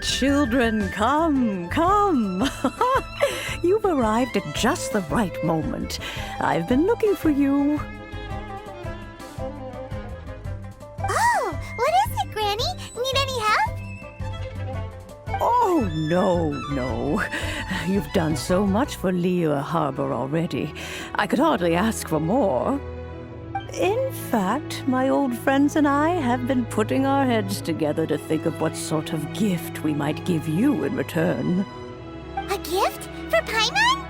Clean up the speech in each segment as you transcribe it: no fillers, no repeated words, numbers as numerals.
Children, come, come. You've arrived at just the right moment. I've been looking for you. Oh, what is it, Granny? Need any help? Oh, no. You've done so much for Liyue Harbor already. I could hardly ask for more. In fact, my old friends and I have been putting our heads together to think of what sort of gift we might give you in return. A gift? For Paimon?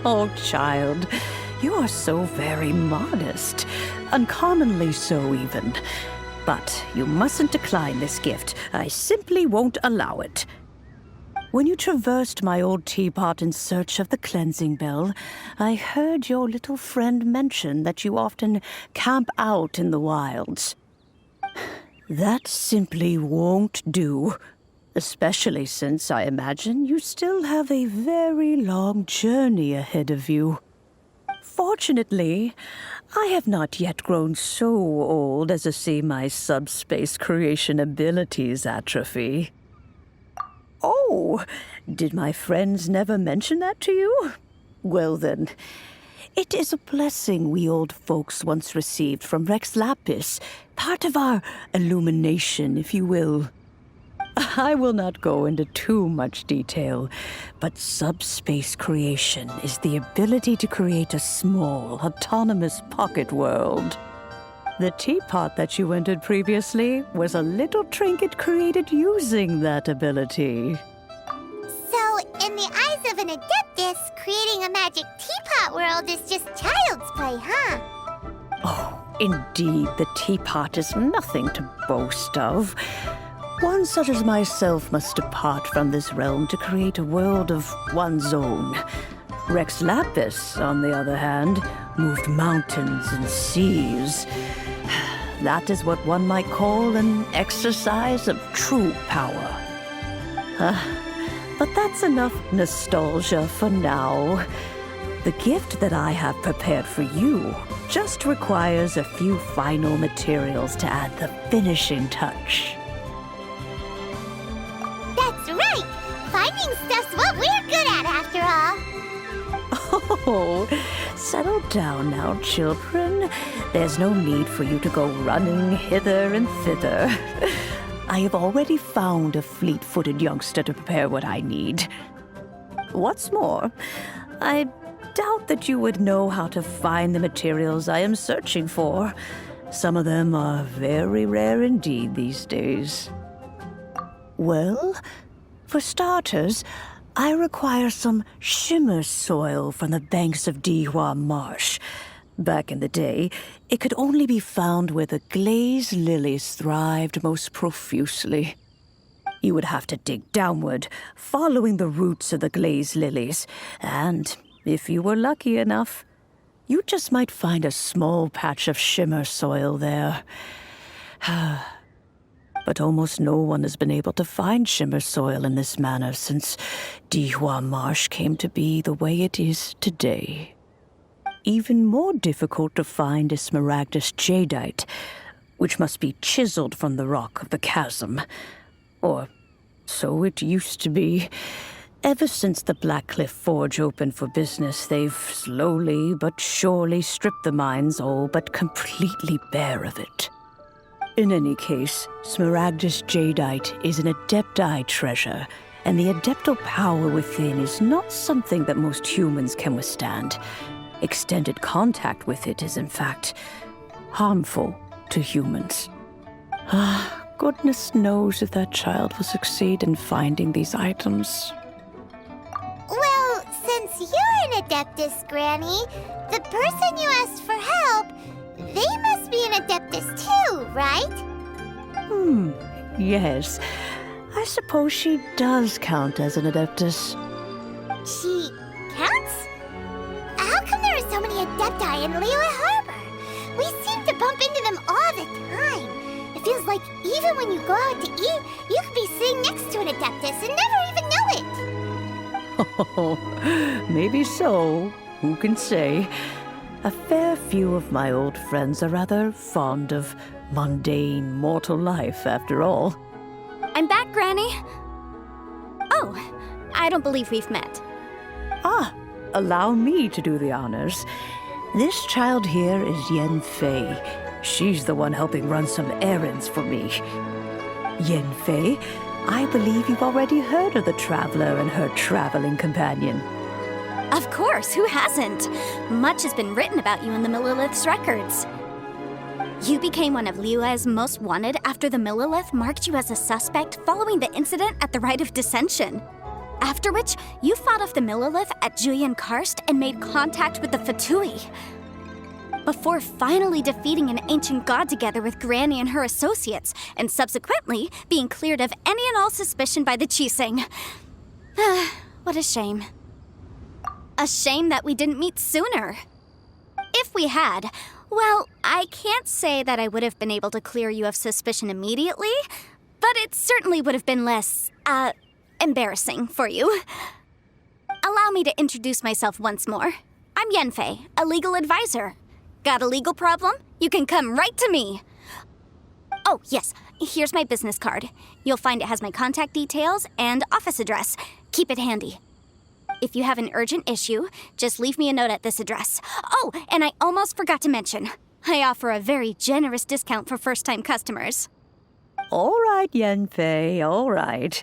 Oh, child, you are so very modest. Uncommonly so, even. But you mustn't decline this gift. I simply won't allow it. When you traversed my old teapot in search of the cleansing bell, I heard your little friend mention that you often camp out in the wilds. That simply won't do, especially since I imagine you still have a very long journey ahead of you. Fortunately, I have not yet grown so old as to see my subspace creation abilities atrophy. Oh, did my friends never mention that to you? Well then, it is a blessing we old folks once received from Rex Lapis, part of our illumination, if you will. I will not go into too much detail, but subspace creation is the ability to create a small, autonomous pocket world. The teapot that you entered previously was a little trinket created using that ability. So, in the eyes of an adeptus, creating a magic teapot world is just child's play, huh? Oh, indeed, the teapot is nothing to boast of. One such as myself must depart from this realm to create a world of one's own. Rex Lapis, on the other hand, moved mountains and seas. That is what one might call an exercise of true power. But that's enough nostalgia for now. The gift that I have prepared for you just requires a few final materials to add the finishing touch. That's right! Finding stuff's what we're good at, after all. Oh, settle down now, children. There's no need for you to go running hither and thither. I have already found a fleet-footed youngster to prepare what I need. What's more, I doubt that you would know how to find the materials I am searching for. Some of them are very rare indeed these days. Well, for starters, I require some shimmer soil from the banks of Dihua Marsh. Back in the day, it could only be found where the glazed lilies thrived most profusely. You would have to dig downward, following the roots of the glazed lilies, and if you were lucky enough, you just might find a small patch of shimmer soil there. But almost no one has been able to find shimmer soil in this manner since Dihua Marsh came to be the way it is today. Even more difficult to find is smaragdus jadeite, which must be chiseled from the rock of the chasm. Or so it used to be. Ever since the Blackcliff Forge opened for business, they've slowly but surely stripped the mines all but completely bare of it. In any case, smaragdus jadeite is an adepti treasure, and the adeptal power within is not something that most humans can withstand. Extended contact with it is, in fact, harmful to humans. Goodness knows if that child will succeed in finding these items. Well, since you're an adeptus, Granny, the person you asked for help, they must be an adeptus too, right? Yes. I suppose she does count as an adeptus. She counts? How come there are so many adepti in Liyue Harbor? We seem to bump into them all the time. It feels like even when you go out to eat, you could be sitting next to an adeptus and never even know it. Oh, maybe so. Who can say? A fair few of my old friends are rather fond of mundane mortal life, after all. I'm back, Granny. Oh, I don't believe we've met. Ah, allow me to do the honors. This child here is Yanfei. She's the one helping run some errands for me. Yanfei, I believe you've already heard of the Traveler and her traveling companion. Of course, who hasn't? Much has been written about you in the Millilith's records. You became one of Liyue's most wanted after the Millilith marked you as a suspect following the incident at the Rite of Dissension. After which, you fought off the Millilith at Julian Karst and made contact with the Fatui. Before finally defeating an ancient god together with Granny and her associates, and subsequently being cleared of any and all suspicion by the Qixing. What a shame. A shame that we didn't meet sooner. If we had, well, I can't say that I would have been able to clear you of suspicion immediately, but it certainly would have been less, embarrassing for you. Allow me to introduce myself once more. I'm Yanfei, a legal advisor. Got a legal problem? You can come right to me. Oh, yes, here's my business card. You'll find it has my contact details and office address. Keep it handy. If you have an urgent issue, just leave me a note at this address. Oh, and I almost forgot to mention, I offer a very generous discount for first-time customers. All right, Yanfei, all right.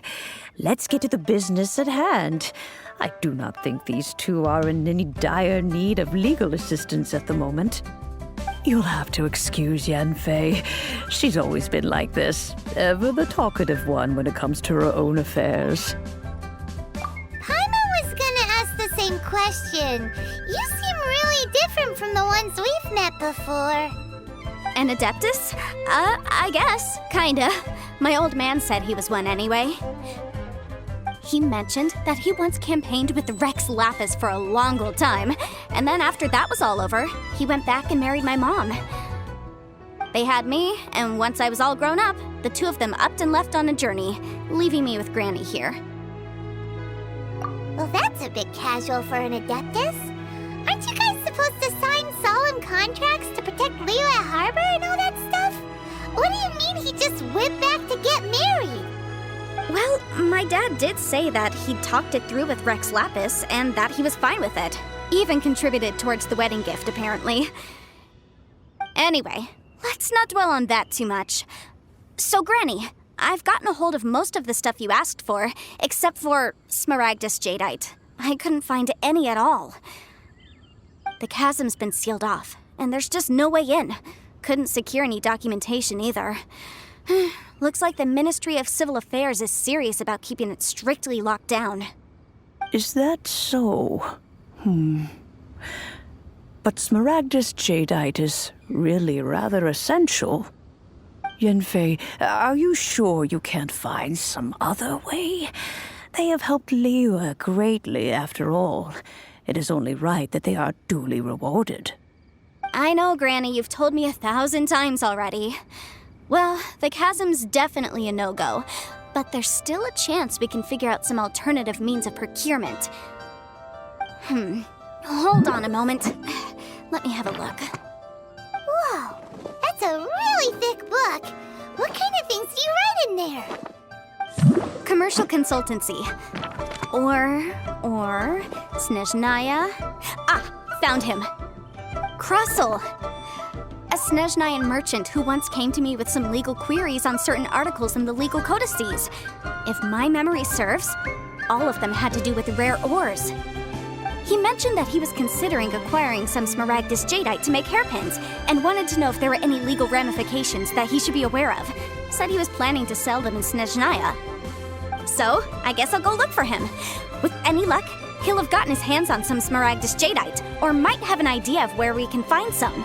Let's get to the business at hand. I do not think these two are in any dire need of legal assistance at the moment. You'll have to excuse Yanfei. She's always been like this, ever the talkative one when it comes to her own affairs. Paimon was gonna ask the same question. You seem really different from the ones we've met before. An Adeptus? I guess. Kinda. My old man said he was one anyway. He mentioned that he once campaigned with Rex Lapis for a long old time, and then after that was all over, he went back and married my mom. They had me, and once I was all grown up, the two of them upped and left on a journey, leaving me with Granny here. Well, that's a bit casual for an Adeptus. Aren't you guys supposed to sign solemn contracts to protect Liyue Harbor and all that stuff? What do you mean he just went back to get married? Well, my dad did say that he'd talked it through with Rex Lapis and that he was fine with it. Even contributed towards the wedding gift, apparently. Anyway, let's not dwell on that too much. So, Granny, I've gotten a hold of most of the stuff you asked for, except for Smaragdus Jadeite. I couldn't find any at all. The chasm's been sealed off, and there's just no way in. Couldn't secure any documentation either. Looks like the Ministry of Civil Affairs is serious about keeping it strictly locked down. Is that so? But Smaragdus Jadeite is really rather essential. Yanfei, are you sure you can't find some other way? They have helped Liyue greatly, after all. It is only right that they are duly rewarded. I know, Granny, you've told me 1,000 times already. Well, the chasm's definitely a no-go, but there's still a chance we can figure out some alternative means of procurement. Hold on a moment. Let me have a look. Whoa, that's a really thick book. What kind of things do you write in there? Commercial consultancy. Or Snezhnaya. Ah, found him. Crossel. A Snezhnayan merchant who once came to me with some legal queries on certain articles in the legal codices. If my memory serves, all of them had to do with rare ores. He mentioned that he was considering acquiring some Smaragdus Jadeite to make hairpins, and wanted to know if there were any legal ramifications that he should be aware of. Said he was planning to sell them in Snezhnaya. So, I guess I'll go look for him. With any luck, he'll have gotten his hands on some Smaragdus Jadeite, or might have an idea of where we can find some.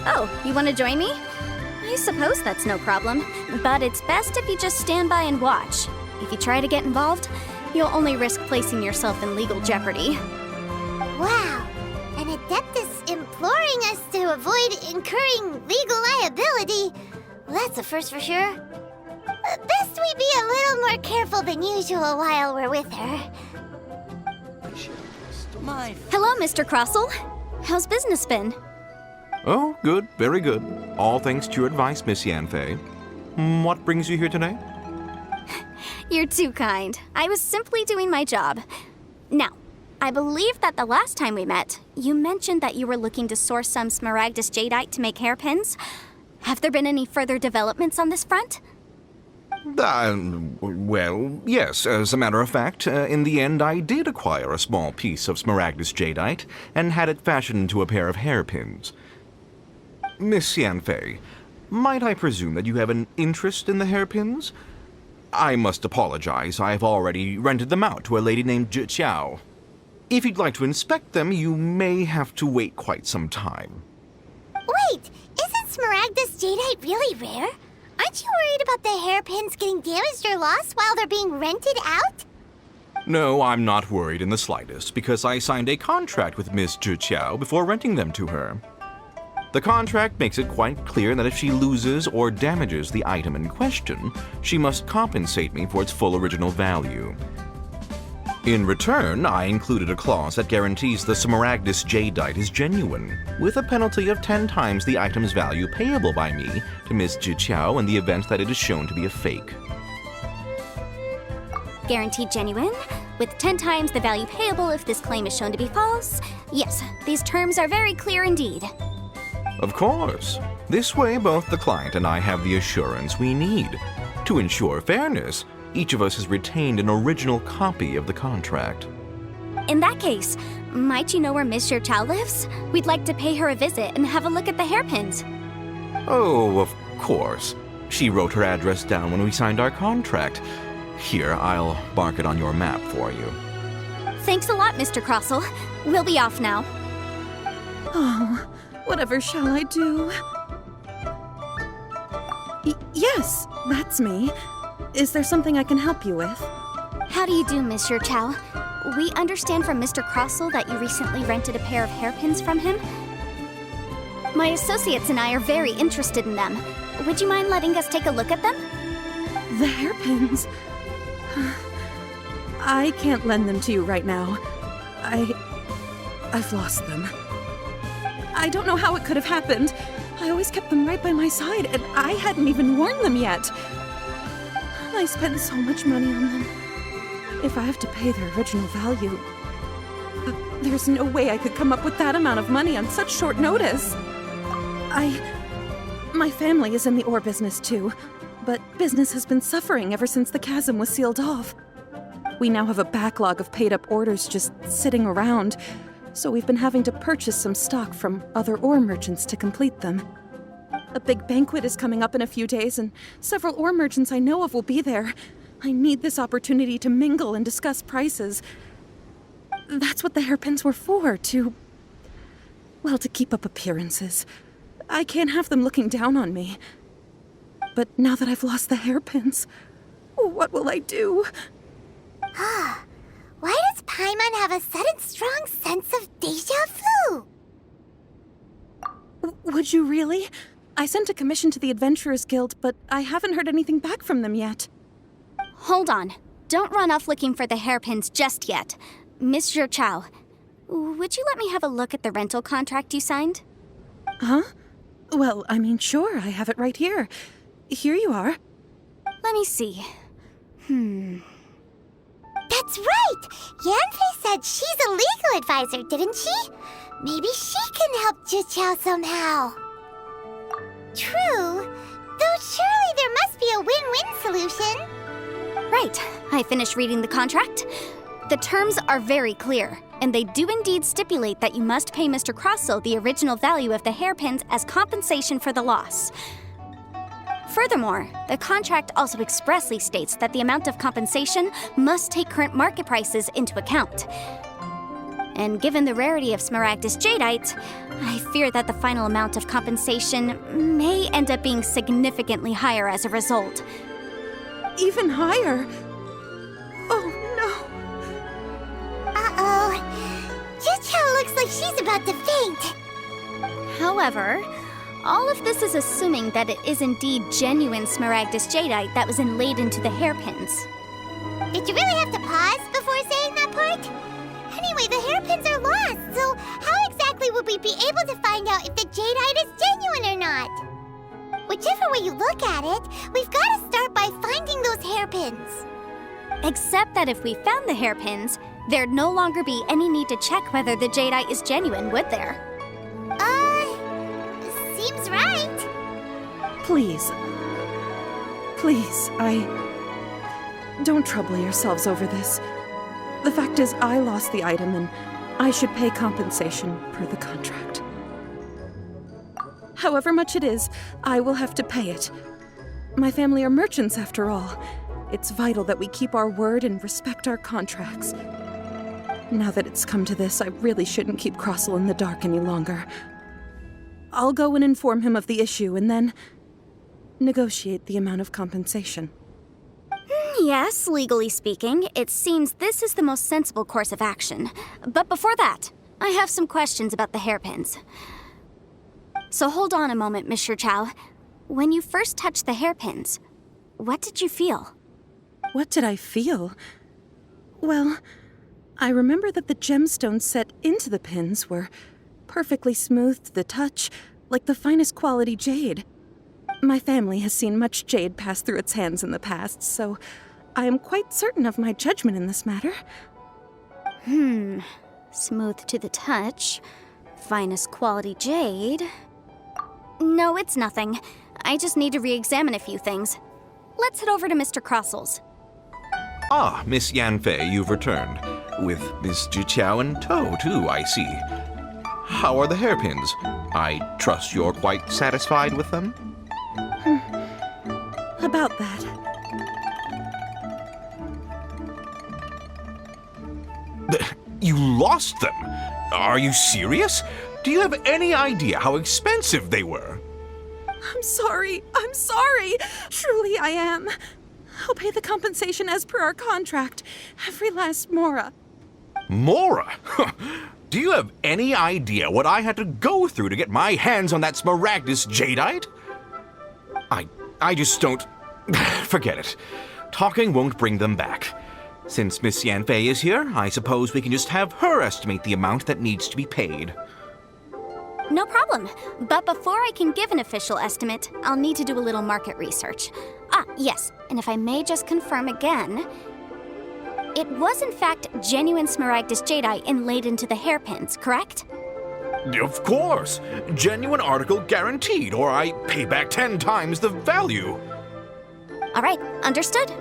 Oh, you want to join me? I suppose that's no problem, but it's best if you just stand by and watch. If you try to get involved, you'll only risk placing yourself in legal jeopardy. Wow, an Adeptus imploring us to avoid incurring legal liability. Well, that's a first for sure. Best we be a little more careful than usual while we're with her. Hello, Mr. Crossel. How's business been? Oh, good, very good. All thanks to your advice, Miss Yanfei. What brings you here today? You're too kind. I was simply doing my job. Now, I believe that the last time we met, you mentioned that you were looking to source some smaragdus jadeite to make hairpins. Have there been any further developments on this front? Well, yes. As a matter of fact, in the end, I did acquire a small piece of smaragdus jadeite and had it fashioned into a pair of hairpins. Miss Yanfei, might I presume that you have an interest in the hairpins? I must apologize. I've already rented them out to a lady named Zhi. If you'd like to inspect them, you may have to wait quite some time. Wait, isn't smaragdus jadeite really rare? Aren't you worried about the hairpins getting damaged or lost while they're being rented out? No, I'm not worried in the slightest, because I signed a contract with Miss Zhi before renting them to her. The contract makes it quite clear that if she loses or damages the item in question, she must compensate me for its full original value. In return, I included a clause that guarantees the smaragdus jadeite is genuine, with a penalty of 10 times the item's value payable by me to Miss Zhi in the event that it is shown to be a fake. Guaranteed genuine, with 10 times the value payable if this claim is shown to be false. Yes, these terms are very clear indeed. Of course. This way, both the client and I have the assurance we need. To ensure fairness, each of us has retained an original copy of the contract. In that case, might you know where Miss Zhi lives? We'd like to pay her a visit and have a look at the hairpins. Oh, of course. She wrote her address down when we signed our contract. Here, I'll mark it on your map for you. Thanks a lot, Mr. Crossell. We'll be off now. Oh, whatever shall I do? Yes, that's me. Is there something I can help you with? How do you do, Miss Zhi? We understand from Mr. Crossell that you recently rented a pair of hairpins from him. My associates and I are very interested in them. Would you mind letting us take a look at them? The hairpins? I can't lend them to you right now. I've lost them. I don't know how it could have happened. I always kept them right by my side, and I hadn't even worn them yet. I spent so much money on them. If I have to pay their original value, there's no way I could come up with that amount of money on such short notice. My family is in the ore business too, but business has been suffering ever since the chasm was sealed off. We now have a backlog of paid-up orders just sitting around, so we've been having to purchase some stock from other ore merchants to complete them. A big banquet is coming up in a few days, and several ore merchants I know of will be there. I need this opportunity to mingle and discuss prices. That's what the hairpins were for, to keep up appearances. I can't have them looking down on me. But now that I've lost the hairpins, what will I do? Why does Paimon have a sudden strong sense of déjà vu? Would you really? I sent a commission to the Adventurers Guild, but I haven't heard anything back from them yet. Hold on. Don't run off looking for the hairpins just yet. Miss Zhi, would you let me have a look at the rental contract you signed? Huh? Well, sure, I have it right here. Here you are. Let me see. That's right! Yanfei said she's a legal advisor, didn't she? Maybe she can help Zhi somehow. True, though surely there must be a win-win solution. Right. I finished reading the contract. The terms are very clear, and they do indeed stipulate that you must pay Mr. Crossell the original value of the hairpins as compensation for the loss. Furthermore, the contract also expressly states that the amount of compensation must take current market prices into account. And given the rarity of smaragdus jadeite, I fear that the final amount of compensation may end up being significantly higher as a result. Even higher? Oh, no. Uh-oh. Zhi looks like she's about to faint. However, all of this is assuming that it is indeed genuine smaragdus jadeite that was inlaid into the hairpins. Did you really have to pause before saying that part? Anyway, the hairpins are lost, so how exactly exactly would we be able to find out if the jadeite is genuine or not? Whichever way you look at it, we've got to start by finding those hairpins. Except that if we found the hairpins, there'd no longer be any need to check whether the jadeite is genuine, would there? Seems right. Please. Please, Don't trouble yourselves over this. The fact is, I lost the item and I should pay compensation per the contract. However much it is, I will have to pay it. My family are merchants after all. It's vital that we keep our word and respect our contracts. Now that it's come to this, I really shouldn't keep Crossel in the dark any longer. I'll go and inform him of the issue and then negotiate the amount of compensation. Yes, legally speaking, it seems this is the most sensible course of action. But before that, I have some questions about the hairpins. So hold on a moment, Mr. Chow. When you first touched the hairpins, what did you feel? What did I feel? Well, I remember that the gemstones set into the pins were perfectly smooth to the touch, like the finest quality jade. My family has seen much jade pass through its hands in the past, so I am quite certain of my judgment in this matter. Smooth to the touch, finest quality jade. No, it's nothing. I just need to re-examine a few things. Let's head over to Mr. Crossel's. Ah, Miss Yanfei, you've returned. With Miss Jiqiao in tow, too, I see. How are the hairpins? I trust you're quite satisfied with them? About that. You lost them? Are you serious? Do you have any idea how expensive they were? I'm sorry. Truly I am. I'll pay the compensation as per our contract. Every last mora. Mora? Do you have any idea what I had to go through to get my hands on that smaragdus jadeite? I just don't... Forget it. Talking won't bring them back. Since Miss Yanfei is here, I suppose we can just have her estimate the amount that needs to be paid. No problem. But before I can give an official estimate, I'll need to do a little market research. Ah, yes, and if I may just confirm again, it was in fact genuine smaragdus jadeite inlaid into the hairpins, correct? Of course. Genuine article guaranteed, or I pay back 10 times the value. All right, understood.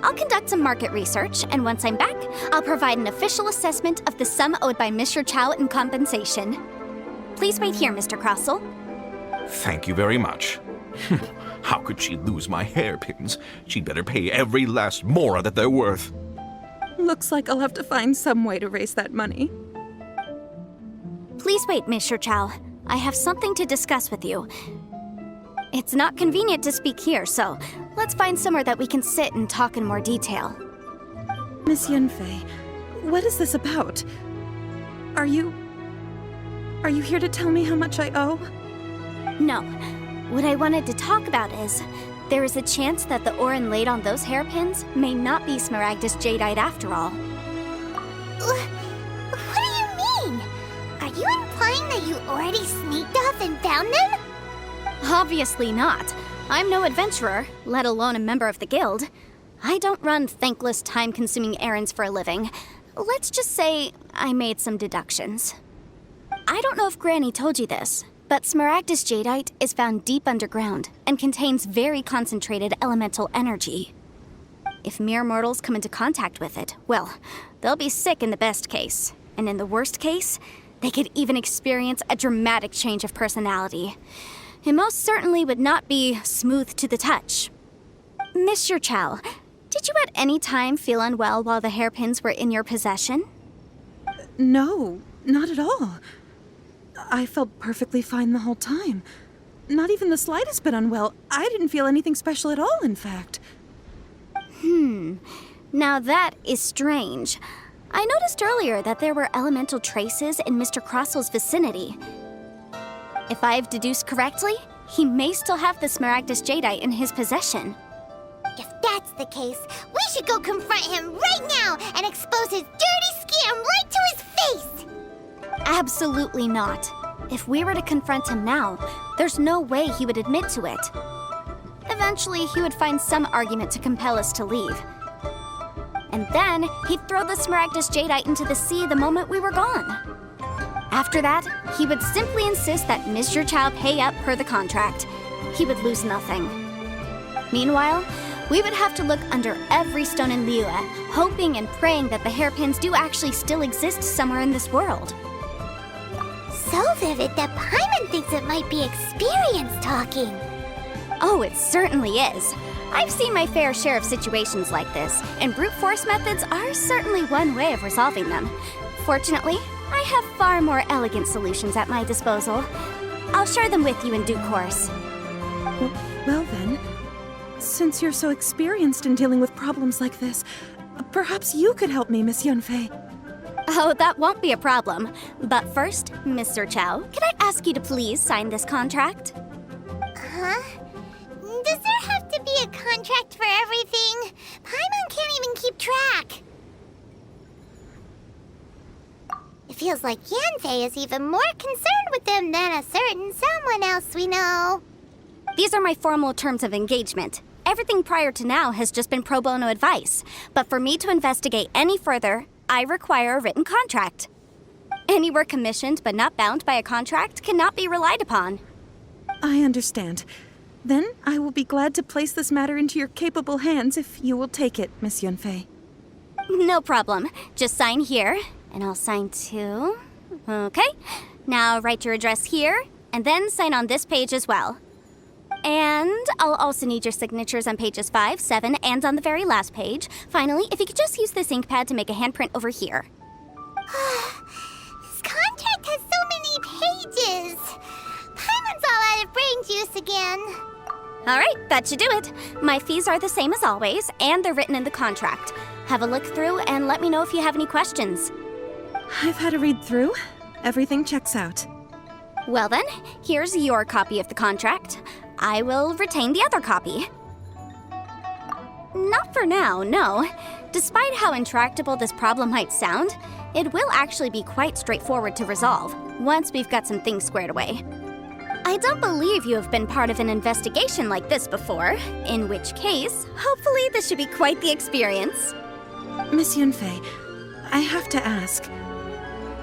I'll conduct some market research, and once I'm back, I'll provide an official assessment of the sum owed by Mr. Chow in compensation. Please wait here, Mr. Crossel. Thank you very much. How could she lose my hairpins? She'd better pay every last mora that they're worth. Looks like I'll have to find some way to raise that money. Please wait, Mr. Chow. I have something to discuss with you. It's not convenient to speak here, so let's find somewhere that we can sit and talk in more detail. Miss Yanfei, what is this about? Are you here to tell me how much I owe? No. What I wanted to talk about is, there is a chance that the ore inlaid on those hairpins may not be smaragdus jadeite after all. What do you mean? Are you implying that you already sneaked off and found them? Obviously not. I'm no adventurer, let alone a member of the guild. I don't run thankless, time-consuming errands for a living. Let's just say I made some deductions. I don't know if Granny told you this, but smaragdus jadeite is found deep underground and contains very concentrated elemental energy. If mere mortals come into contact with it, well, they'll be sick in the best case. And in the worst case, they could even experience a dramatic change of personality. It most certainly would not be smooth to the touch. Mr. Chow, did you at any time feel unwell while the hairpins were in your possession? No, not at all. I felt perfectly fine the whole time. Not even the slightest bit unwell. I didn't feel anything special at all, in fact. Now that is strange. I noticed earlier that there were elemental traces in Mr. Crossel's vicinity. If I've deduced correctly, he may still have the smaragdus jadeite in his possession. If that's the case, we should go confront him right now and expose his dirty scam right to his face! Absolutely not. If we were to confront him now, there's no way he would admit to it. Eventually, he would find some argument to compel us to leave. And then, he'd throw the Smaragdus Jadeite into the sea the moment we were gone. After that, he would simply insist that Mr. Chow pay up per the contract. He would lose nothing. Meanwhile, we would have to look under every stone in Liyue, hoping and praying that the hairpins do actually still exist somewhere in this world. So vivid that Paimon thinks it might be experience talking. Oh, it certainly is. I've seen my fair share of situations like this, and brute force methods are certainly one way of resolving them. Fortunately, I have far more elegant solutions at my disposal. I'll share them with you in due course. Well then, since you're so experienced in dealing with problems like this, perhaps you could help me, Miss Yanfei. Oh, that won't be a problem. But first, Mr. Chow, could I ask you to please sign this contract? Huh? Does there have to be a contract for everything? Paimon can't even keep track. It feels like Yanfei is even more concerned with them than a certain someone else we know. These are my formal terms of engagement. Everything prior to now has just been pro bono advice. But for me to investigate any further, I require a written contract. Any work commissioned but not bound by a contract cannot be relied upon. I understand. Then I will be glad to place this matter into your capable hands if you will take it, Miss Yanfei. No problem. Just sign here, and I'll sign too. Okay. Now write your address here, and then sign on this page as well. And I'll also need your signatures on pages 5, 7, and on the very last page. Finally, if you could just use this ink pad to make a handprint over here. This contract has so many pages. Paimon's all out of brain juice again. All right, that should do it. My fees are the same as always, and they're written in the contract. Have a look through and let me know if you have any questions. I've had a read through. Everything checks out. Well then, here's your copy of the contract. I will retain the other copy. Not for now, no. Despite how intractable this problem might sound, it will actually be quite straightforward to resolve, once we've got some things squared away. I don't believe you have been part of an investigation like this before, in which case, hopefully this should be quite the experience. Miss Yanfei, I have to ask,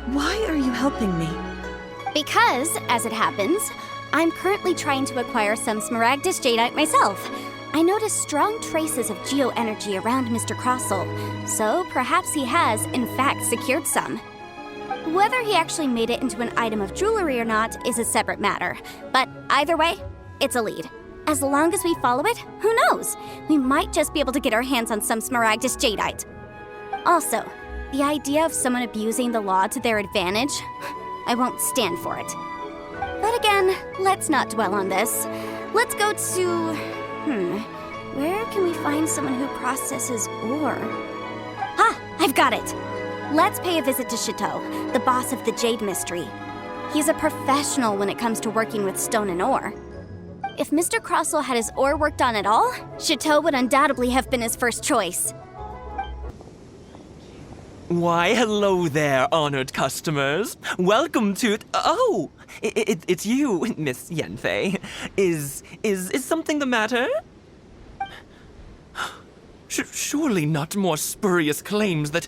why are you helping me? Because, as it happens, I'm currently trying to acquire some Smaragdus Jadeite myself. I noticed strong traces of geoenergy around Mr. Crossel, so perhaps he has, in fact, secured some. Whether he actually made it into an item of jewelry or not is a separate matter, but either way, it's a lead. As long as we follow it, who knows? We might just be able to get our hands on some Smaragdus Jadeite. Also, the idea of someone abusing the law to their advantage, I won't stand for it. But again, let's not dwell on this. Let's go to... where can we find someone who processes ore? Ah, I've got it! Let's pay a visit to Chateau, the boss of the Jade Mystery. He's a professional when it comes to working with stone and ore. If Mr. Crossel had his ore worked on at all, Chateau would undoubtedly have been his first choice. Why, hello there, honored customers. Welcome to... Oh! It's you, Miss Yanfei. Is something the matter? Surely not more spurious claims that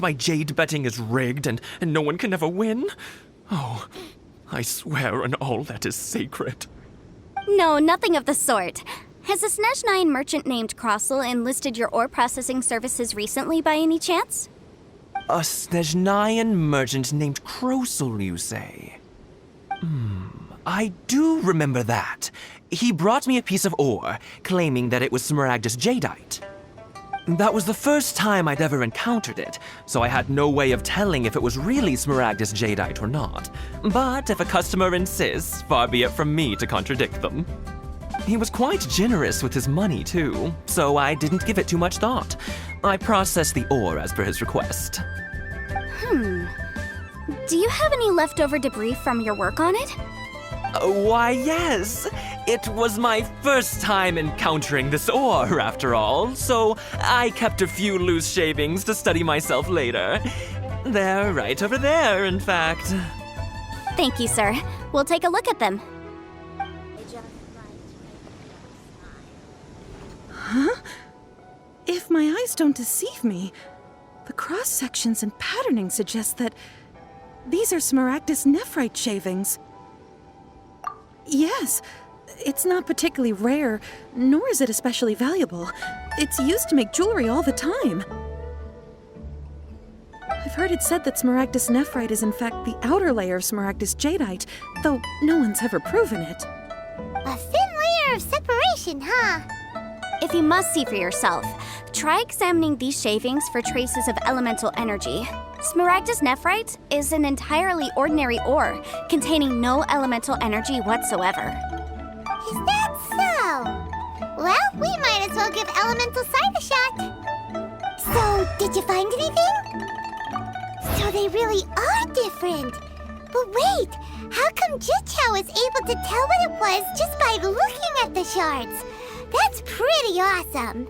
my jade betting is rigged and no one can ever win? Oh, I swear on all that is sacred. No, nothing of the sort. Has a Snezhnine merchant named Crossel enlisted your ore processing services recently by any chance? A Snezhnine merchant named Crossel, you say? I do remember that. He brought me a piece of ore, claiming that it was Smaragdus Jadeite. That was the first time I'd ever encountered it, so I had no way of telling if it was really Smaragdus Jadeite or not. But if a customer insists, far be it from me to contradict them. He was quite generous with his money, too, so I didn't give it too much thought. I processed the ore as per his request. Do you have any leftover debris from your work on it? Why, yes. It was my first time encountering this ore, after all, so I kept a few loose shavings to study myself later. They're right over there, in fact. Thank you, sir. We'll take a look at them. If my eyes don't deceive me, the cross-sections and patterning suggest that these are Smaragdus nephrite shavings. Yes, it's not particularly rare, nor is it especially valuable. It's used to make jewelry all the time. I've heard it said that Smaragdus nephrite is in fact the outer layer of Smaragdus jadeite, though no one's ever proven it. A thin layer of separation, huh? If you must see for yourself, try examining these shavings for traces of elemental energy. Smaragdus nephrite is an entirely ordinary ore, containing no elemental energy whatsoever. Is that so? Well, we might as well give elemental sight a shot. So, did you find anything? So they really are different. But wait, how come Jichao was able to tell what it was just by looking at the shards? That's pretty awesome.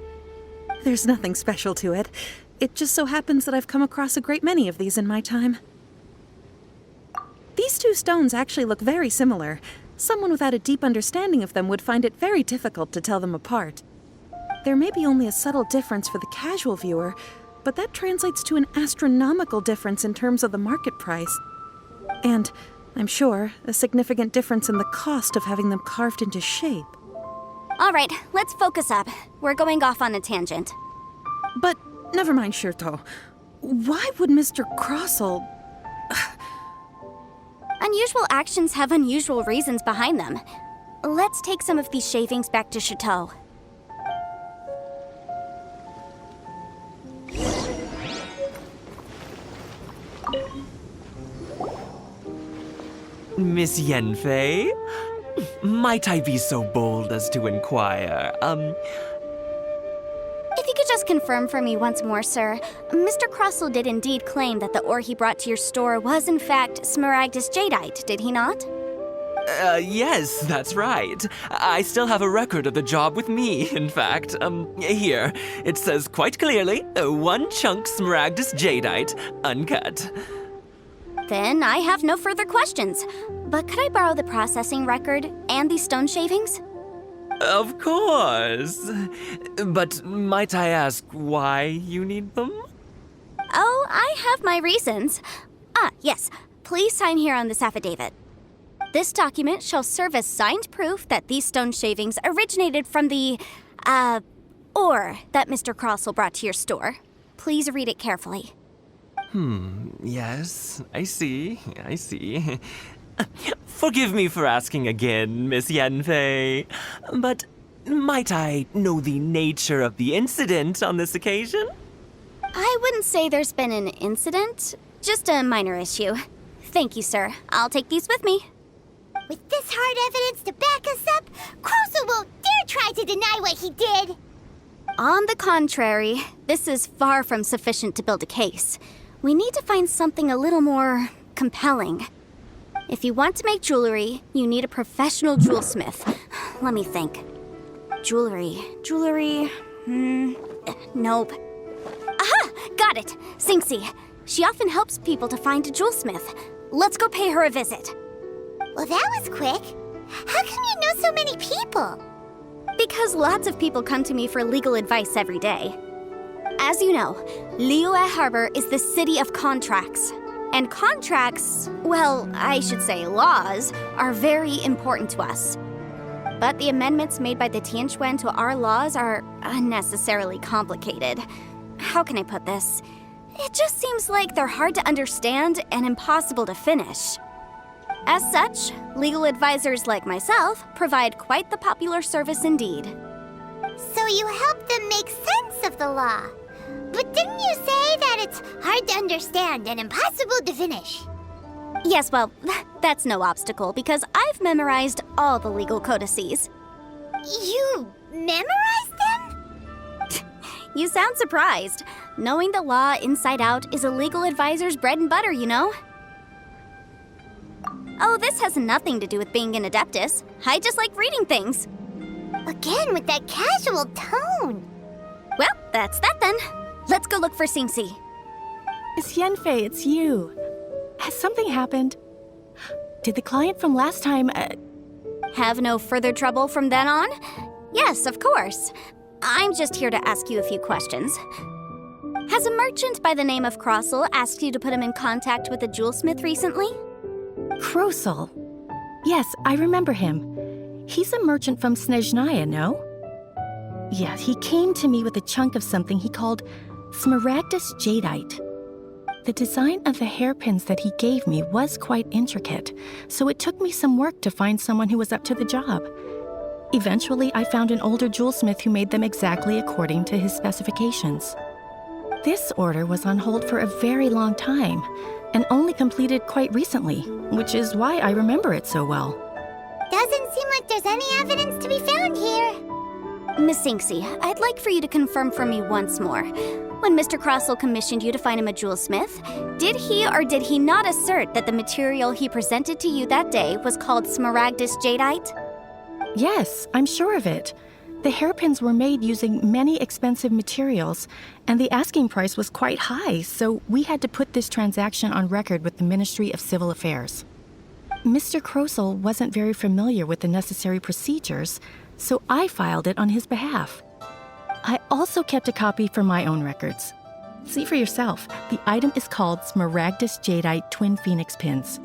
There's nothing special to it. It just so happens that I've come across a great many of these in my time. These two stones actually look very similar. Someone without a deep understanding of them would find it very difficult to tell them apart. There may be only a subtle difference for the casual viewer, but that translates to an astronomical difference in terms of the market price. And, I'm sure, a significant difference in the cost of having them carved into shape. All right, let's focus up. We're going off on a tangent. But never mind, Shirto. Why would Mr. Crossell... Unusual actions have unusual reasons behind them. Let's take some of these shavings back to Chateau. Miss Yanfei? Might I be so bold as to inquire, If you could just confirm for me once more, sir. Mr. Crossell did indeed claim that the ore he brought to your store was in fact Smaragdus jadeite, did he not? Yes, that's right. I still have a record of the job with me, in fact. Here. It says quite clearly, 1 chunk Smaragdus jadeite, uncut. Then I have no further questions. But could I borrow the processing record and these stone shavings? Of course. But might I ask why you need them? Oh, I have my reasons. Yes. Please sign here on this affidavit. This document shall serve as signed proof that these stone shavings originated from the, ore that Mr. Crossell brought to your store. Please read it carefully. Yes, I see. Forgive me for asking again, Miss Yanfei, but might I know the nature of the incident on this occasion? I wouldn't say there's been an incident, just a minor issue. Thank you, sir. I'll take these with me. With this hard evidence to back us up, Crossell won't dare try to deny what he did. On the contrary, this is far from sufficient to build a case. We need to find something a little more compelling. If you want to make jewelry, you need a professional jewelsmith. Let me think. Jewelry. Nope. Aha! Got it! Singxi. She often helps people to find a jewelsmith. Let's go pay her a visit. Well, that was quick. How come you know so many people? Because lots of people come to me for legal advice every day. As you know, Liyue Harbor is the city of contracts. And contracts, well, I should say laws, are very important to us. But the amendments made by the Tianquan to our laws are unnecessarily complicated. How can I put this? It just seems like they're hard to understand and impossible to finish. As such, legal advisors like myself provide quite the popular service indeed. So you help them make sense of the law. But didn't you say that it's hard to understand and impossible to finish? Yes, well, that's no obstacle because I've memorized all the legal codices. You memorized them? You sound surprised. Knowing the law inside out is a legal advisor's bread and butter, you know? Oh, this has nothing to do with being an adeptus. I just like reading things. Again, with that casual tone. Well, that's that then. Let's go look for Singxi. Miss Yanfei, it's you. Has something happened? did the client from last time, Have no further trouble from then on? Yes, of course. I'm just here to ask you a few questions. Has a merchant by the name of Crossel asked you to put him in contact with a jewelsmith recently? Krosel? Yes, I remember him. He's a merchant from Snezhnaya, no? Yeah, he came to me with a chunk of something he called Smaragdus Jadeite. The design of the hairpins that he gave me was quite intricate, so it took me some work to find someone who was up to the job. Eventually, I found an older jewelsmith who made them exactly according to his specifications. This order was on hold for a very long time, and only completed quite recently, which is why I remember it so well. Doesn't seem like there's any evidence to be found here. Miss Sinksy, I'd like for you to confirm for me once more. When Mr. Crossel commissioned you to find him a jewelsmith, did he or did he not assert that the material he presented to you that day was called Smaragdus Jadeite? Yes, I'm sure of it. The hairpins were made using many expensive materials, and the asking price was quite high, so we had to put this transaction on record with the Ministry of Civil Affairs. Mr. Crossel wasn't very familiar with the necessary procedures, so I filed it on his behalf. I also kept a copy for my own records. See for yourself, the item is called Smaragdus Jadeite Twin Phoenix Pins.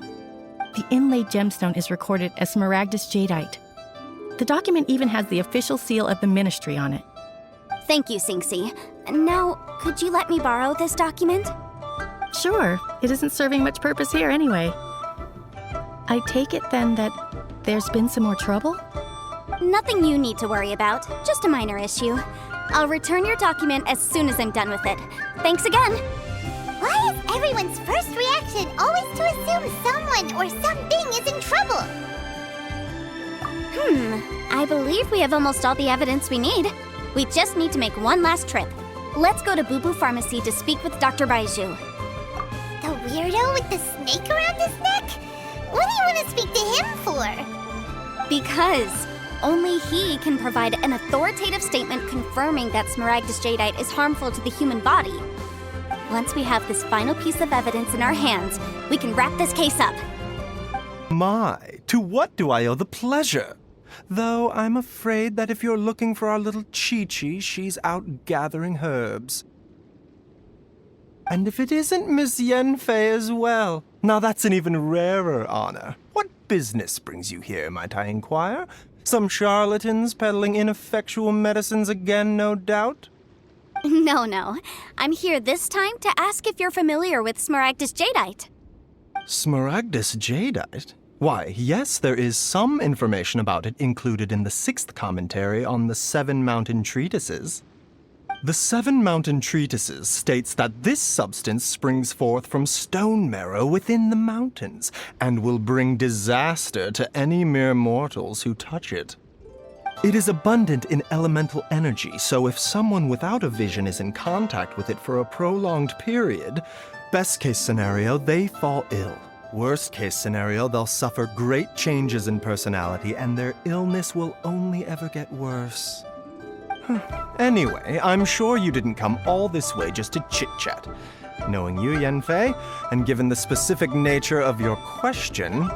The inlaid gemstone is recorded as Smaragdus Jadeite. The document even has the official seal of the ministry on it. Thank you, Sinksy. Now, could you let me borrow this document? Sure, it isn't serving much purpose here anyway. I take it then that there's been some more trouble? Nothing you need to worry about, just a minor issue. I'll return your document as soon as I'm done with it. Thanks again! Why is everyone's first reaction always to assume someone or something is in trouble? I believe we have almost all the evidence we need. We just need to make one last trip. Let's go to Boo Boo Pharmacy to speak with Dr. Baizhu. The weirdo with the snake around his neck? What do you want to speak to him for? Because only he can provide an authoritative statement confirming that Smaragdus Jadeite is harmful to the human body. Once we have this final piece of evidence in our hands, we can wrap this case up. My, to what do I owe the pleasure? Though I'm afraid that if you're looking for our little Chi-Chi, she's out gathering herbs. And if it isn't Miss Yanfei as well, now that's an even rarer honor. What business brings you here, might I inquire? Some charlatans peddling ineffectual medicines again, no doubt? No. I'm here this time to ask if you're familiar with Smaragdus Jadeite. Smaragdus Jadeite? Why, yes, there is some information about it included in the 6th commentary on the 7 Mountain Treatises. The 7 Mountain Treatises states that this substance springs forth from stone marrow within the mountains, and will bring disaster to any mere mortals who touch it. It is abundant in elemental energy, so if someone without a vision is in contact with it for a prolonged period, best case scenario, they fall ill. Worst case scenario, they'll suffer great changes in personality, and their illness will only ever get worse. Anyway, I'm sure you didn't come all this way just to chit-chat. Knowing you, Yanfei, and given the specific nature of your question,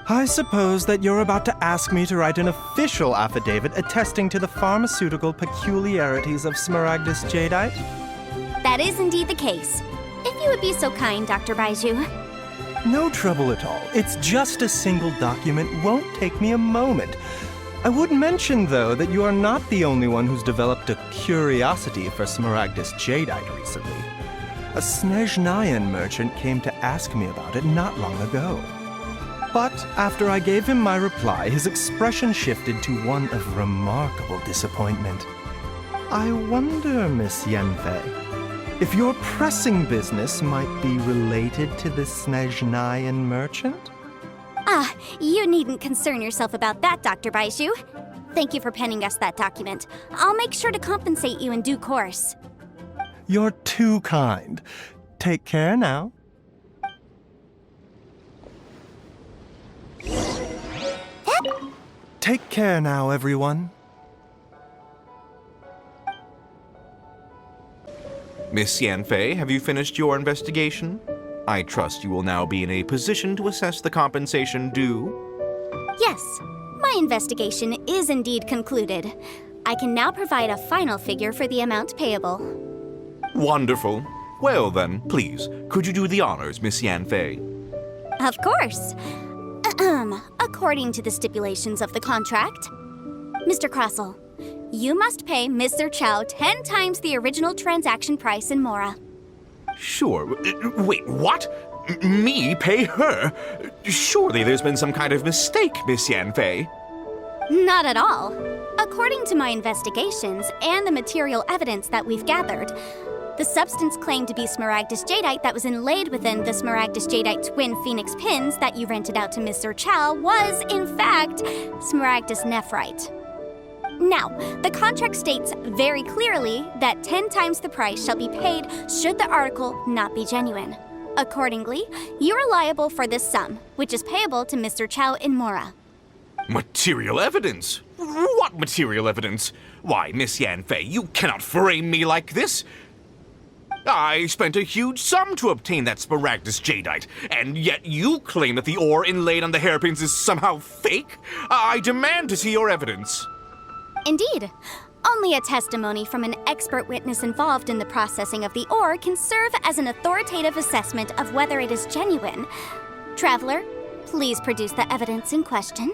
I suppose that you're about to ask me to write an official affidavit attesting to the pharmaceutical peculiarities of Smaragdus Jadeite? That is indeed the case. If you would be so kind, Dr. Baizhu. No trouble at all. It's just a single document. Won't take me a moment. I would mention, though, that you are not the only one who's developed a curiosity for Smaragdus Jadeite recently. A Snezhnayan merchant came to ask me about it not long ago. But after I gave him my reply, his expression shifted to one of remarkable disappointment. I wonder, Miss Yanfei, if your pressing business might be related to the Snezhnayan merchant? You needn't concern yourself about that, Dr. Baizhu. Thank you for penning us that document. I'll make sure to compensate you in due course. You're too kind. Take care now. Take care now, everyone. Miss Yanfei, have you finished your investigation? I trust you will now be in a position to assess the compensation due? Yes, my investigation is indeed concluded. I can now provide a final figure for the amount payable. Wonderful. Well then, please, could you do the honors, Miss Yanfei? Of course. According to the stipulations of the contract, Mr. Crossell, you must pay Mr. Chow 10 times the original transaction price in Mora. Sure. Wait, what? Me pay her? Surely there's been some kind of mistake, Miss Yanfei. Not at all. According to my investigations and the material evidence that we've gathered, the substance claimed to be smaragdus jadeite that was inlaid within the smaragdus jadeite twin phoenix pins that you rented out to Mr. Chow was, in fact, smaragdus nephrite. Now, the contract states very clearly that 10 times the price shall be paid should the article not be genuine. Accordingly, you are liable for this sum, which is payable to Mr. Chow in Mora. Material evidence? What material evidence? Why, Miss Yanfei, you cannot frame me like this. I spent a huge sum to obtain that smaragdus jadeite, and yet you claim that the ore inlaid on the hairpins is somehow fake? I demand to see your evidence. Indeed. Only a testimony from an expert witness involved in the processing of the ore can serve as an authoritative assessment of whether it is genuine. Traveler, please produce the evidence in question.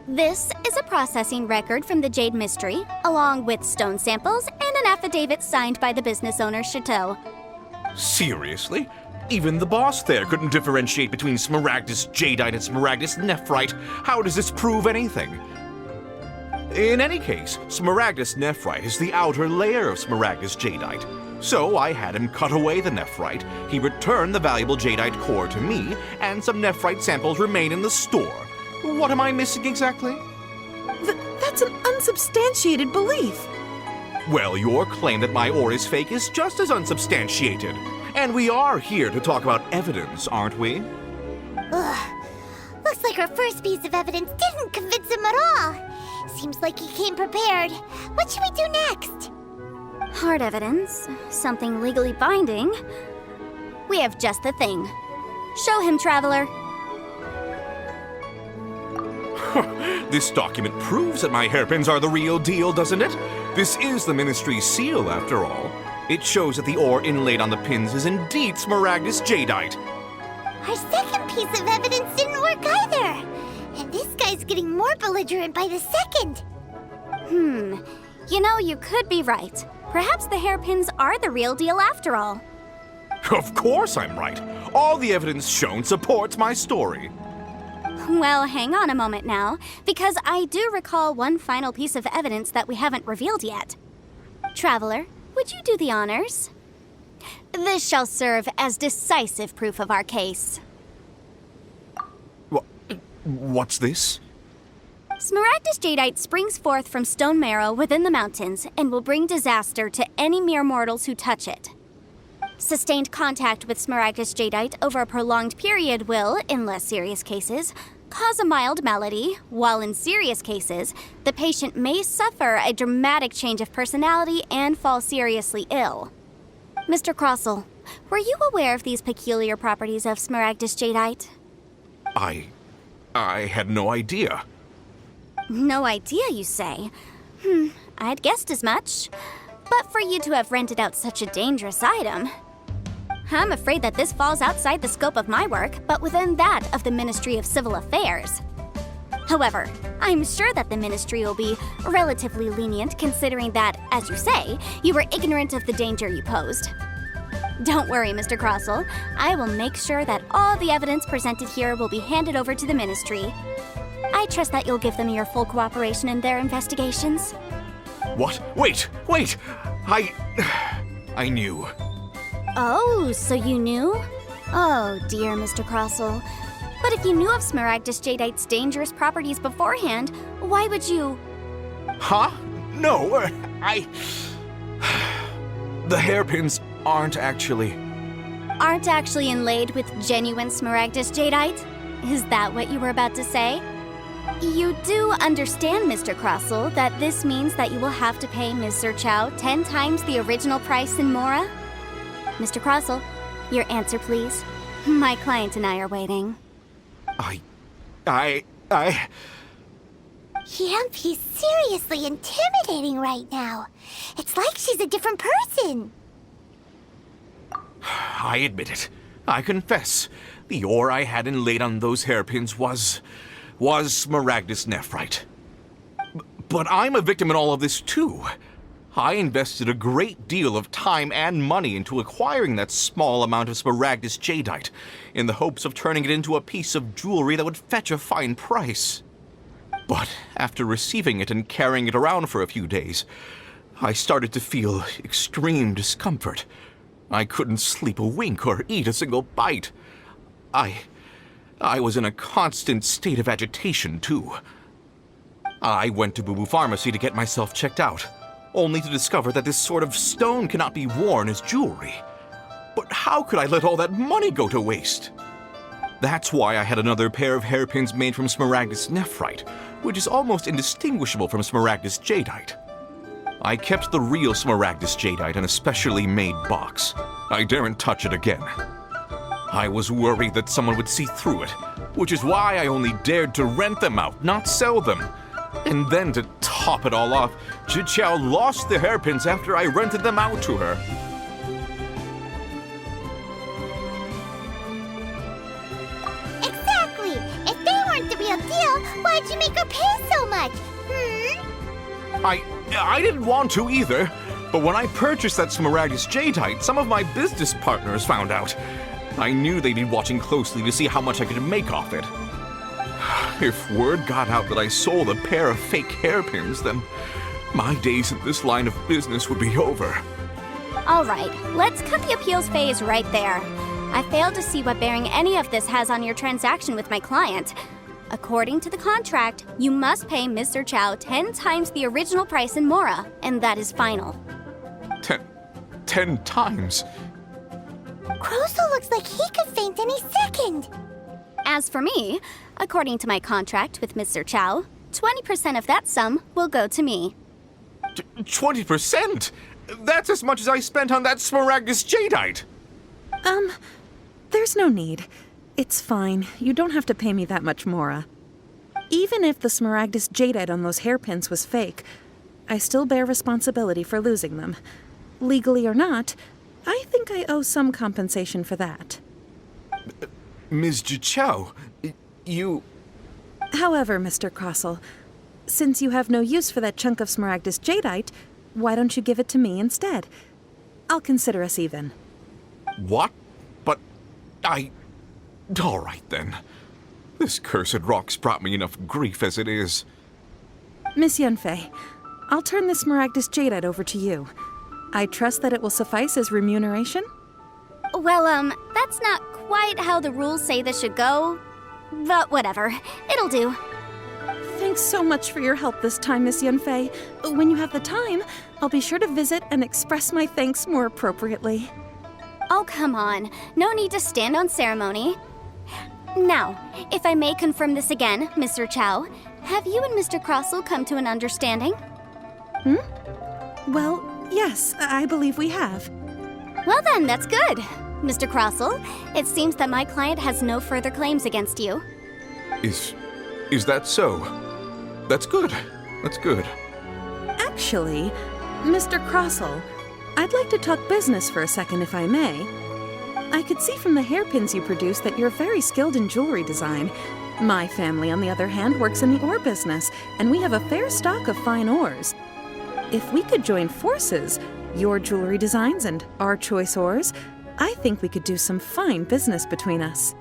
This is a processing record from the Jade Mystery, along with stone samples and an affidavit signed by the business owner, Chateau. Seriously? Even the boss there couldn't differentiate between smaragdus jadeite and smaragdus nephrite. How does this prove anything? In any case, smaragdus nephrite is the outer layer of smaragdus jadeite. So I had him cut away the nephrite, he returned the valuable jadeite core to me, and some nephrite samples remain in the store. What am I missing exactly? That's an unsubstantiated belief. Well, your claim that my ore is fake is just as unsubstantiated. And we are here to talk about evidence, aren't we? Ugh. Looks like our first piece of evidence didn't convince him at all. Seems like he came prepared. What should we do next? Hard evidence, something legally binding. We have just the thing. Show him, Traveler. This document proves that my hairpins are the real deal, doesn't it? This is the Ministry's seal, after all. It shows that the ore inlaid on the pins is indeed smaragdus jadeite. Our second piece of evidence didn't work either. And this guy's getting more belligerent by the second. You know, you could be right. Perhaps the hairpins are the real deal after all. Of course I'm right. All the evidence shown supports my story. Well, hang on a moment now, because I do recall one final piece of evidence that we haven't revealed yet. Traveler, would you do the honors? This shall serve as decisive proof of our case. What's this? Smaragdus jadeite springs forth from stone marrow within the mountains and will bring disaster to any mere mortals who touch it. Sustained contact with smaragdus jadeite over a prolonged period will, in less serious cases, cause a mild malady, while in serious cases, the patient may suffer a dramatic change of personality and fall seriously ill. Mr. Crossell, were you aware of these peculiar properties of smaragdus jadeite? I had no idea. No idea, you say? I'd guessed as much. But for you to have rented out such a dangerous item... I'm afraid that this falls outside the scope of my work, but within that of the Ministry of Civil Affairs. However, I'm sure that the Ministry will be relatively lenient considering that, as you say, you were ignorant of the danger you posed. Don't worry, Mr. Crossell. I will make sure that all the evidence presented here will be handed over to the Ministry. I trust that you'll give them your full cooperation in their investigations. What? Wait! I knew. Oh, so you knew? Oh, dear Mr. Crossell. But if you knew of smaragdus jadeite's dangerous properties beforehand, why would you... Huh? No, The hairpins aren't actually inlaid with genuine smaragdus jadeite? Is that what you were about to say? You do understand, Mr. Crossell, that this means that you will have to pay Ms. Zerchow 10 times the original price in Mora? Mr. Crossell, your answer, please. My client and I are waiting. Yanfei's seriously intimidating right now. It's like she's a different person. I admit it. I confess. The ore I had inlaid on those hairpins was Smaragdus nephrite. But I'm a victim in all of this too. I invested a great deal of time and money into acquiring that small amount of Smaragdus jadeite, in the hopes of turning it into a piece of jewelry that would fetch a fine price. But after receiving it and carrying it around for a few days, I started to feel extreme discomfort. I couldn't sleep a wink or eat a single bite. I was in a constant state of agitation, too. I went to Boo Boo Pharmacy to get myself checked out, only to discover that this sort of stone cannot be worn as jewelry. But how could I let all that money go to waste? That's why I had another pair of hairpins made from Smaragdus nephrite, which is almost indistinguishable from Smaragdus jadeite. I kept the real Smaragdus jadeite in a specially made box. I daren't touch it again. I was worried that someone would see through it, which is why I only dared to rent them out, not sell them. And then to top it all off, Zhiqiao lost the hairpins after I rented them out to her. Exactly! If they weren't the real deal, why'd you make her pay so much? I didn't want to either, but when I purchased that Smaragdus jadeite, some of my business partners found out. I knew they'd be watching closely to see how much I could make off it. If word got out that I sold a pair of fake hairpins, then my days in this line of business would be over. All right, let's cut the appeals phase right there. I failed to see what bearing any of this has on your transaction with my client. According to the contract, you must pay Ms. Zerchow 10 times the original price in Mora, and that is final. 10 times? Crossell looks like he could faint any second. As for me, according to my contract with Ms. Zerchow, 20% of that sum will go to me. 20%? That's as much as I spent on that Smaragdus jadeite! There's no need. It's fine. You don't have to pay me that much, Mora. Even if the Smaragdus jadeite on those hairpins was fake, I still bear responsibility for losing them. Legally or not, I think I owe some compensation for that. Ms. Zhiqiao, you... However, Mr. Crossell, since you have no use for that chunk of Smaragdus jadeite, why don't you give it to me instead? I'll consider us even. What? But all right, then. This cursed rock's brought me enough grief as it is. Miss Yanfei, I'll turn the Smaragdus jadeite over to you. I trust that it will suffice as remuneration? Well, that's not quite how the rules say this should go. But whatever, it'll do. Thanks so much for your help this time, Miss Yanfei. When you have the time, I'll be sure to visit and express my thanks more appropriately. Oh, come on. No need to stand on ceremony. Now, if I may confirm this again, Miss Zerchow, have you and Mr. Crossell come to an understanding? Well, yes, I believe we have. Well then, that's good. Mr. Crossell, it seems that my client has no further claims against you. Is that so? That's good. That's good. Actually, Mr. Crossell, I'd like to talk business for a second, if I may. I could see from the hairpins you produce that you're very skilled in jewelry design. My family, on the other hand, works in the ore business, and we have a fair stock of fine ores. If we could join forces, your jewelry designs and our choice ores, I think we could do some fine business between us.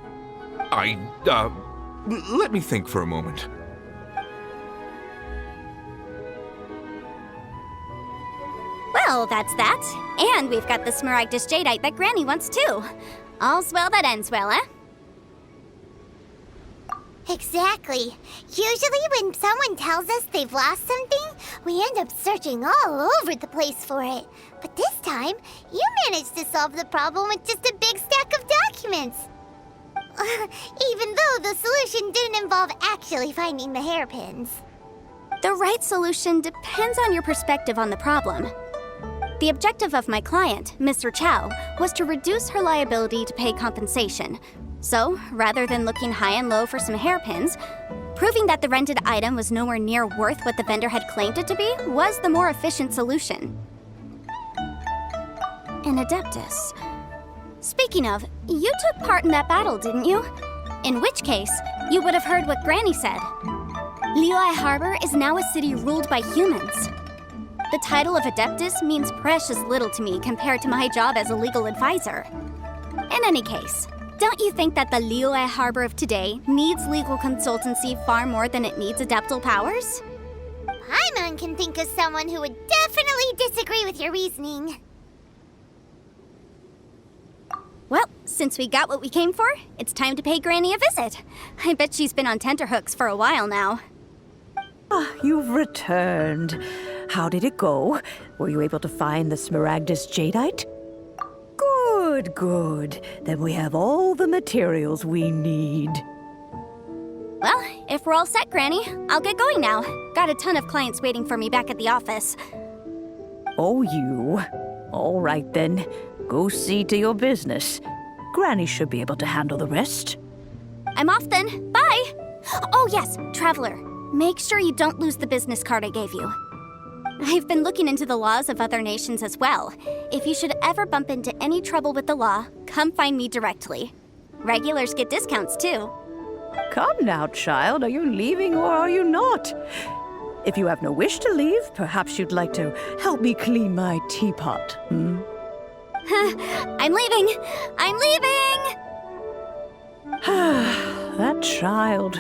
Let me think for a moment. Well, that's that. And we've got the Smaragdus jadeite that Granny wants too. All's well that ends well, eh? Exactly. Usually when someone tells us they've lost something, we end up searching all over the place for it. But this time, you managed to solve the problem with just a big stack of documents. Even though the solution didn't involve actually finding the hairpins. The right solution depends on your perspective on the problem. The objective of my client, Mr. Chow, was to reduce her liability to pay compensation. So, rather than looking high and low for some hairpins, proving that the rented item was nowhere near worth what the vendor had claimed it to be was the more efficient solution. An Adeptus. Speaking of, you took part in that battle, didn't you? In which case, you would have heard what Granny said. Liyue Harbor is now a city ruled by humans. The title of Adeptus means precious little to me compared to my job as a legal advisor. In any case, don't you think that the Liyue Harbor of today needs legal consultancy far more than it needs adeptal powers? Paimon can think of someone who would definitely disagree with your reasoning. Well, since we got what we came for, it's time to pay Granny a visit. I bet she's been on tenterhooks for a while now. Ah, you've returned. How did it go? Were you able to find the Smaragdus Jadeite? Good, good. Then we have all the materials we need. Well, if we're all set, Granny, I'll get going now. Got a ton of clients waiting for me back at the office. Oh, you. All right, then. Go see to your business. Granny should be able to handle the rest. I'm off then. Bye! Oh, yes, Traveler. Make sure you don't lose the business card I gave you. I've been looking into the laws of other nations as well. If you should ever bump into any trouble with the law, come find me directly. Regulars get discounts, too. Come now, child. Are you leaving or are you not? If you have no wish to leave, perhaps you'd like to help me clean my teapot, hmm? I'm leaving! I'm leaving! That child.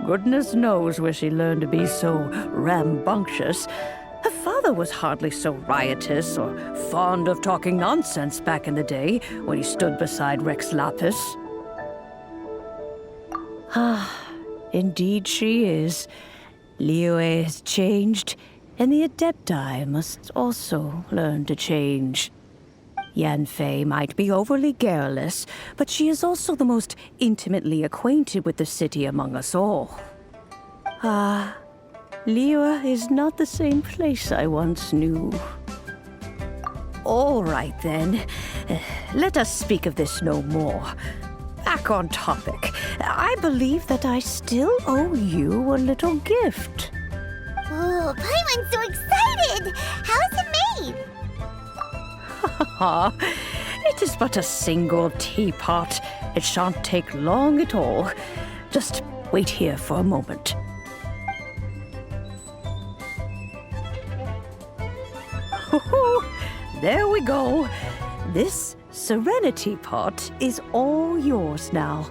Goodness knows where she learned to be so rambunctious. Her father was hardly so riotous or fond of talking nonsense back in the day when he stood beside Rex Lapis. Indeed she is. Liyue has changed, and the Adepti must also learn to change. Yanfei might be overly garrulous, but she is also the most intimately acquainted with the city among us all. Liyue is not the same place I once knew. All right, then. Let us speak of this no more. Back on topic. I believe that I still owe you a little gift. Ooh, Paimon's so excited! How is it made? It is but a single teapot. It shan't take long at all. Just wait here for a moment. There we go. This Serenity Pot is all yours now.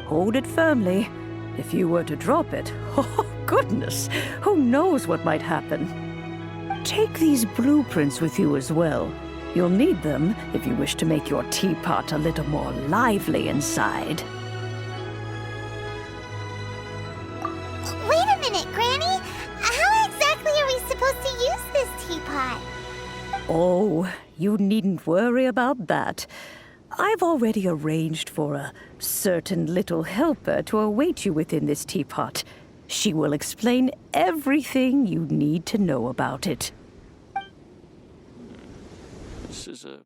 Hold it firmly. If you were to drop it, oh goodness, who knows what might happen. Take these blueprints with you as well. You'll need them if you wish to make your teapot a little more lively inside. Wait a minute, Granny! How exactly are we supposed to use this teapot? Oh, you needn't worry about that. I've already arranged for a certain little helper to await you within this teapot. She will explain everything you need to know about it. This is a